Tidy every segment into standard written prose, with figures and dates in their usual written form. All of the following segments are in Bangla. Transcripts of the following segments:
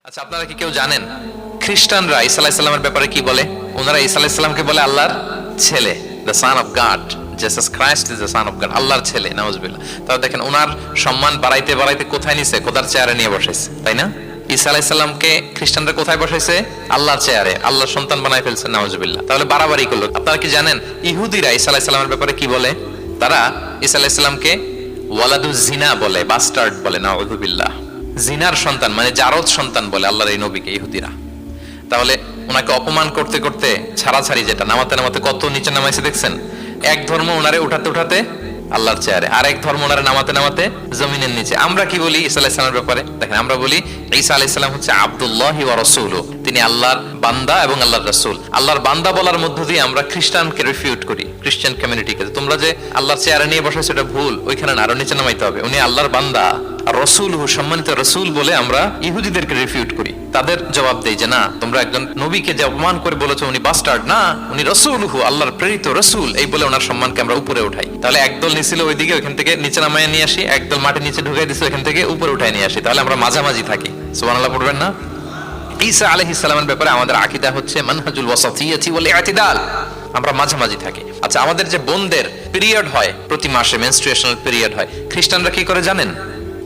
আচ্ছা, আপনারা কি কেউ জানেন খ্রিস্টানরা ঈসা আলাইহিস সালামের ব্যাপারে কি বলে? ওনারা ঈসা আলাইহিস সালামকে বলে আল্লাহর ছেলে, the son of god. Jesus Christ is the son of god, আল্লাহর ছেলে, নাউজুবিল্লাহ। তাহলে দেখেন ওনার সম্মান বাড়াইতে বাড়াইতে কোথায় নিছে? খোদার চেয়ারে নিয়ে বসাইছে, তাই না? ঈসা আলাইহিস সালামকে খ্রিস্টানরা কোথায় বসাইছে? আল্লাহর চেয়ারে, আল্লাহর সন্তান বানাই ফেলছে, নাউজুবিল্লাহ। তাহলে বাড়াবাড়ি করলো। আপনারা কি জানেন ইহুদিরা ঈসা আলাইহিস সালামের ব্যাপারে কি বলে? তারা ঈসা আলাইহিস সালামকে ওয়ালাদুজ জিনা বলে, বাস্টার্ড বলে, নাউজুবিল্লাহ। জিনার সন্তান মানে জারদ সন্তান বলে আল্লাহর এই নবীকে ইহুদিরা। তাহলে ওনাকে অপমান করতে করতে ছাড়াছাড়ি, যেটা নামাতে নামাতে কত নিচে নামাইছে দেখছেন? এক ধর্ম ওনারে উঠাতে উঠাতে আল্লাহর চেয়ারে, আর এক ধর্ম ওনারে নামাতে নামাতে জমিনের নিচে। আমরা কি বলি ঈসা আলাইহিস সালামের ব্যাপারে? দেখেন, আমরা বলি ঈসা আলাইহিস সালাম হচ্ছে আব্দুল্লাহি ওয়া রাসূলুহু, তিনি আল্লাহর বান্দা এবং আল্লাহর রাসূল। আল্লাহর বান্দা বলার মধ্য দিয়ে আমরা খ্রিস্টানকে রিফিউট করি, খ্রিস্টান কমিউনিটিকে। তোমরা যে আল্লাহর চেয়ারে নিয়ে বসাইছো এটা ভুল, ওইখানে না, আরো নিচে নামাইতে হবে। উনি আল্লাহর বান্দা আর রাসূলুহু, সম্মানিত রাসূল বলে আমরা ইহুদিদেরকে রিফিউট করি। তাদের জবাব দেই যে না, তোমরা একজন নবীকে যে অপমান করে বলেছো উনি বাস্টার্ড, না, উনি রাসূলুহু, আল্লাহর প্রেরিত রাসূল, এই বলে ওনার সম্মানকে আমরা উপরে উঠাই। তাহলে একদল নিছিল ওইদিকে, ওইখান থেকে নিচে নামায় নিয়ে আসি, একদল মাটির নিচে ঢুকাই দিছে, ওইখান থেকে উপরে উঠাই নিয়ে আসি। তাহলে আমরা মাঝামাঝি থাকি। সুবহানাল্লাহ পড়বেন না? ঈসা আলাইহিস সালামের ব্যাপারে আমাদের আকীদা হচ্ছে মানহাজুল ওয়াসাতিয়্যাতি ওয়াল ইতিদাল, আমরা মাঝামাঝি থাকি। আচ্ছা, আমাদের যে বোনদের পিরিয়ড হয় প্রতি মাসে, মেনস্ট্রুয়েশনাল পিরিয়ড হয়, খ্রিস্টানরা কি করে জানেন?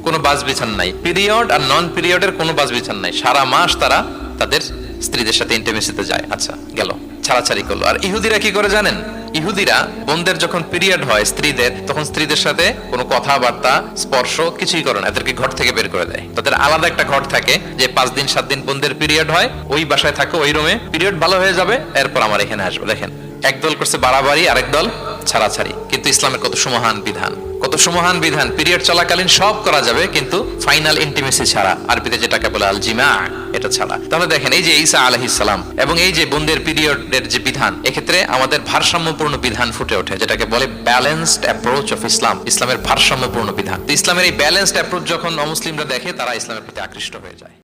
কোনো বাজ বিছান নাই, পিরিয়ড আর নন পিরিয়ডের কোনো বাজ বিছান নাই। সারা মাস তারা তাদের স্ত্রীদের সাথে ইন্টিমেসিতে যায়। আচ্ছা, গেল, ছাড়াছাড়ি করলো। আর ইহুদিরা কি করে জানেন? ইহুদিরা বোনদের যখন পিরিয়ড হয় স্ত্রীদের, তখন স্ত্রীদের সাথে কোনো কথাবার্তা, স্পর্শ কিছুই করে না, এদেরকে ঘর থেকে বের করে দেয়। তাদের আলাদা একটা ঘর থাকে, যে 5 দিন 7 দিন বোনদের পিরিয়ড হয়, ওই বাসায় থাকো, ওই রুমে, পিরিয়ড ভালো হয়ে যাবে, এরপর আমার এখানে আসবে। দেখেন, একদল করছে বাড়াবাড়ি, আরেক দল ছাড়াছাড়ি। কিন্তু ইসলামের কত সুমহান বিধান, কত সুমহান বিধান! পিরিয়ড চলাকালীন সব করা যাবে, কিন্তু ফাইনাল ইন্টিমেসি ছাড়া, আরবিতে যেটাকে বলে আল জিমা, এটা ছাড়া। তাহলে দেখেন, এই যে ঈসা আলাইহিস সালাম এবং এই যে বোনদের পিরিয়ডের যে বিধান, এক্ষেত্রে আমাদের ভারসাম্যপূর্ণ বিধান ফুটে ওঠে, যেটাকে বলে ব্যালেন্সড অ্যাপ্রোচ অফ ইসলাম, ইসলামের ভারসাম্যপূর্ণ বিধান। ইসলামের এই ব্যালেন্সড অ্যাপ্রোচ যখন অমুসলিমরা দেখে, তারা ইসলামের প্রতি আকৃষ্ট হয়ে যায়।